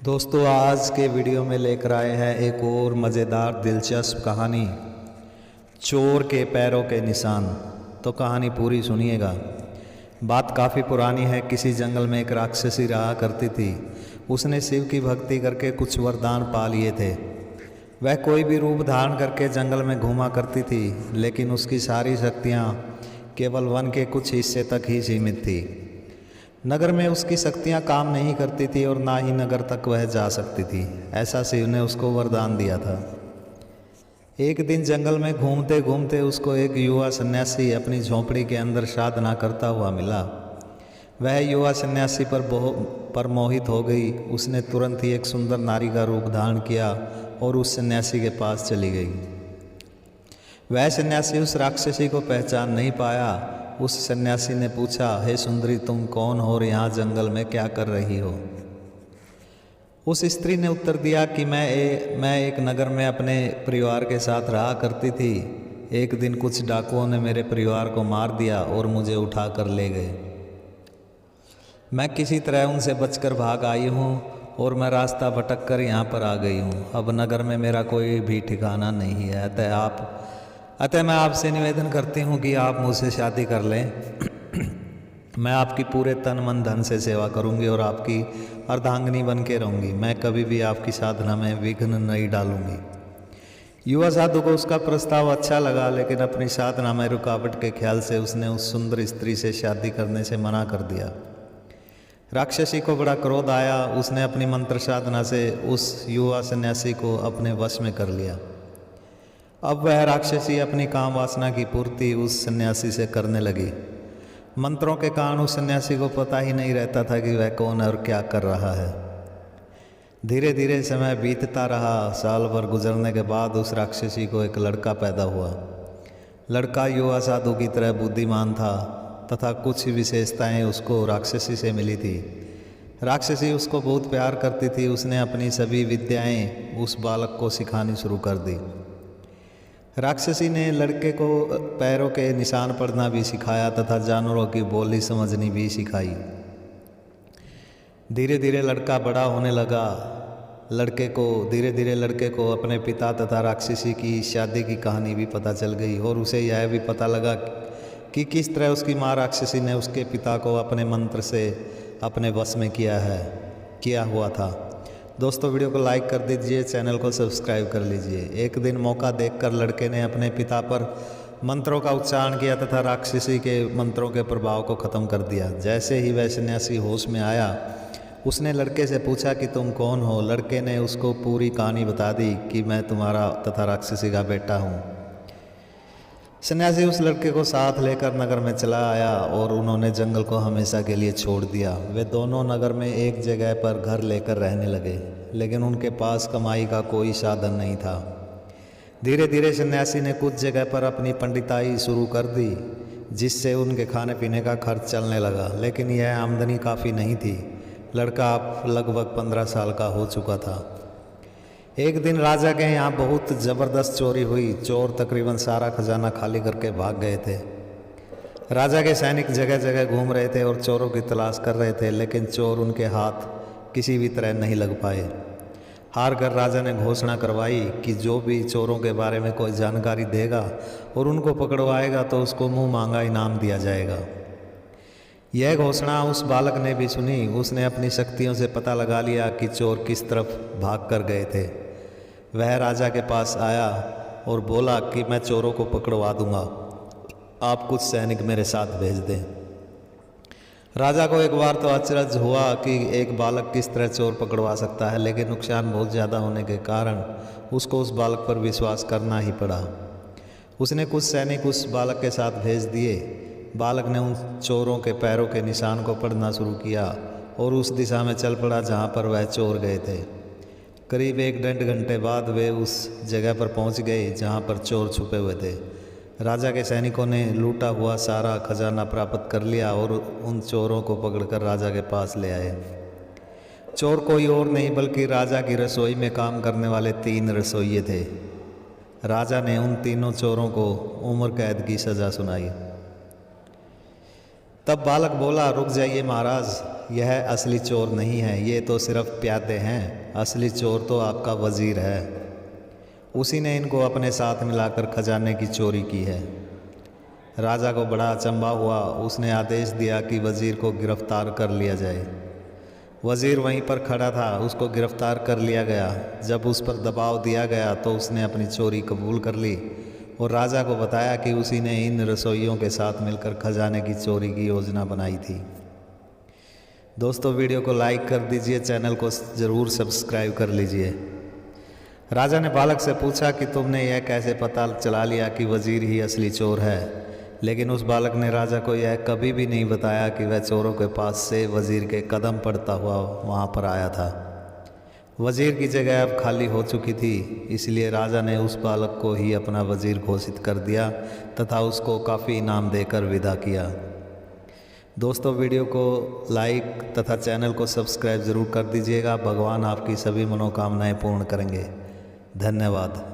दोस्तों आज के वीडियो में लेकर आए हैं एक और मज़ेदार दिलचस्प कहानी, चोर के पैरों के निशान। तो कहानी पूरी सुनिएगा। बात काफ़ी पुरानी है। किसी जंगल में एक राक्षसी रहा करती थी। उसने शिव की भक्ति करके कुछ वरदान पा लिए थे। वह कोई भी रूप धारण करके जंगल में घूमा करती थी, लेकिन उसकी सारी शक्तियाँ केवल वन के कुछ हिस्से तक ही सीमित थी। नगर में उसकी शक्तियाँ काम नहीं करती थी और ना ही नगर तक वह जा सकती थी। ऐसा शिव ने उसको वरदान दिया था। एक दिन जंगल में घूमते घूमते उसको एक युवा सन्यासी अपनी झोंपड़ी के अंदर साधना करता हुआ मिला। वह युवा सन्यासी पर मोहित हो गई। उसने तुरंत ही एक सुंदर नारी का रूप धारण किया और उस सन्यासी के पास चली गई। वह सन्यासी उस राक्षसी को पहचान नहीं पाया। उस सन्यासी ने पूछा, हे सुंदरी, तुम कौन हो और यहाँ जंगल में क्या कर रही हो? उस स्त्री ने उत्तर दिया कि मैं एक नगर में अपने परिवार के साथ रहा करती थी। एक दिन कुछ डाकुओं ने मेरे परिवार को मार दिया और मुझे उठा कर ले गए। मैं किसी तरह उनसे बचकर भाग आई हूँ और मैं रास्ता भटक कर यहाँ पर आ गई हूँ। अब नगर में मेरा कोई भी ठिकाना नहीं है। अतः मैं आपसे निवेदन करती हूँ कि आप मुझसे शादी कर लें। मैं आपकी पूरे तन मन धन से सेवा करूँगी और आपकी अर्धांगिनी बन के रहूँगी। मैं कभी भी आपकी साधना में विघ्न नहीं डालूँगी। युवा साधु को उसका प्रस्ताव अच्छा लगा, लेकिन अपनी साधना में रुकावट के ख्याल से उसने उस सुंदर स्त्री से शादी करने से मना कर दिया। राक्षसी को बड़ा क्रोध आया। उसने अपनी मंत्र साधना से उस युवा सन्यासी को अपने वश में कर लिया। अब वह राक्षसी अपनी काम वासना की पूर्ति उस सन्यासी से करने लगी। मंत्रों के कारण उस सन्यासी को पता ही नहीं रहता था कि वह कौन है और क्या कर रहा है। धीरे धीरे समय बीतता रहा। साल भर गुजरने के बाद उस राक्षसी को एक लड़का पैदा हुआ। लड़का युवा साधु की तरह बुद्धिमान था तथा कुछ विशेषताएं उसको राक्षसी से मिली थी। राक्षसी उसको बहुत प्यार करती थी। उसने अपनी सभी विद्याएं उस बालक को सिखानी शुरू कर दी। राक्षसी ने लड़के को पैरों के निशान पढ़ना भी सिखाया तथा जानवरों की बोली समझनी भी सिखाई। धीरे धीरे लड़का बड़ा होने लगा। धीरे धीरे लड़के को अपने पिता तथा राक्षसी की शादी की कहानी भी पता चल गई और उसे यह भी पता लगा कि किस तरह उसकी माँ राक्षसी ने उसके पिता को अपने मंत्र से अपने वश में किया हुआ था। दोस्तों वीडियो को लाइक कर दीजिए, चैनल को सब्सक्राइब कर लीजिए। एक दिन मौका देखकर लड़के ने अपने पिता पर मंत्रों का उच्चारण किया तथा राक्षसी के मंत्रों के प्रभाव को ख़त्म कर दिया। जैसे ही वह सन्यासी होश में आया, उसने लड़के से पूछा कि तुम कौन हो? लड़के ने उसको पूरी कहानी बता दी कि मैं तुम्हारा तथा राक्षसी का बेटा हूँ। सन्यासी उस लड़के को साथ लेकर नगर में चला आया और उन्होंने जंगल को हमेशा के लिए छोड़ दिया। वे दोनों नगर में एक जगह पर घर लेकर रहने लगे, लेकिन उनके पास कमाई का कोई साधन नहीं था। धीरे धीरे सन्यासी ने कुछ जगह पर अपनी पंडिताई शुरू कर दी, जिससे उनके खाने पीने का खर्च चलने लगा, लेकिन यह आमदनी काफ़ी नहीं थी। लड़का अब लगभग 15 साल का हो चुका था। एक दिन राजा के यहाँ बहुत ज़बरदस्त चोरी हुई। चोर तकरीबन सारा खजाना खाली करके भाग गए थे। राजा के सैनिक जगह जगह घूम रहे थे और चोरों की तलाश कर रहे थे, लेकिन चोर उनके हाथ किसी भी तरह नहीं लग पाए। हार कर राजा ने घोषणा करवाई कि जो भी चोरों के बारे में कोई जानकारी देगा और उनको पकड़वाएगा तो उसको मुँह मांगा इनाम दिया जाएगा। यह घोषणा उस बालक ने भी सुनी। उसने अपनी शक्तियों से पता लगा लिया कि चोर किस तरफ भाग कर गए थे। वह राजा के पास आया और बोला कि मैं चोरों को पकड़वा दूंगा, आप कुछ सैनिक मेरे साथ भेज दें। राजा को एक बार तो आश्चर्य हुआ कि एक बालक किस तरह चोर पकड़वा सकता है, लेकिन नुकसान बहुत ज़्यादा होने के कारण उसको उस बालक पर विश्वास करना ही पड़ा। उसने कुछ सैनिक उस बालक के साथ भेज दिए। बालक ने उन चोरों के पैरों के निशान को पढ़ना शुरू किया और उस दिशा में चल पड़ा जहाँ पर वह चोर गए थे। करीब 1-1.5 घंटे बाद वे उस जगह पर पहुंच गए जहां पर चोर छुपे हुए थे। राजा के सैनिकों ने लूटा हुआ सारा खजाना प्राप्त कर लिया और उन चोरों को पकड़कर राजा के पास ले आए। चोर कोई और नहीं बल्कि राजा की रसोई में काम करने वाले 3 रसोइये थे। राजा ने उन तीनों चोरों को उम्र कैद की सज़ा सुनाई। तब बालक बोला, रुक जाइए महाराज, यह असली चोर नहीं है, ये तो सिर्फ प्यादे हैं, असली चोर तो आपका वज़ीर है। उसी ने इनको अपने साथ मिलाकर खजाने की चोरी की है। राजा को बड़ा अचंभा हुआ। उसने आदेश दिया कि वज़ीर को गिरफ्तार कर लिया जाए। वज़ीर वहीं पर खड़ा था, उसको गिरफ्तार कर लिया गया। जब उस पर दबाव दिया गया तो उसने अपनी चोरी कबूल कर ली और राजा को बताया कि उसी ने इन रसोइयों के साथ मिलकर खजाने की चोरी की योजना बनाई थी। दोस्तों, वीडियो को लाइक कर दीजिए, चैनल को ज़रूर सब्सक्राइब कर लीजिए। राजा ने बालक से पूछा कि तुमने यह कैसे पता चला लिया कि वज़ीर ही असली चोर है। लेकिन उस बालक ने राजा को यह कभी भी नहीं बताया कि वह चोरों के पास से वज़ीर के कदम पड़ता हुआ वहाँ पर आया था। वज़ीर की जगह अब खाली हो चुकी थी, इसलिए राजा ने उस बालक को ही अपना वज़ीर घोषित कर दिया तथा उसको काफ़ी इनाम देकर विदा किया। दोस्तों, वीडियो को लाइक तथा चैनल को सब्सक्राइब ज़रूर कर दीजिएगा। भगवान आपकी सभी मनोकामनाएं पूर्ण करेंगे। धन्यवाद।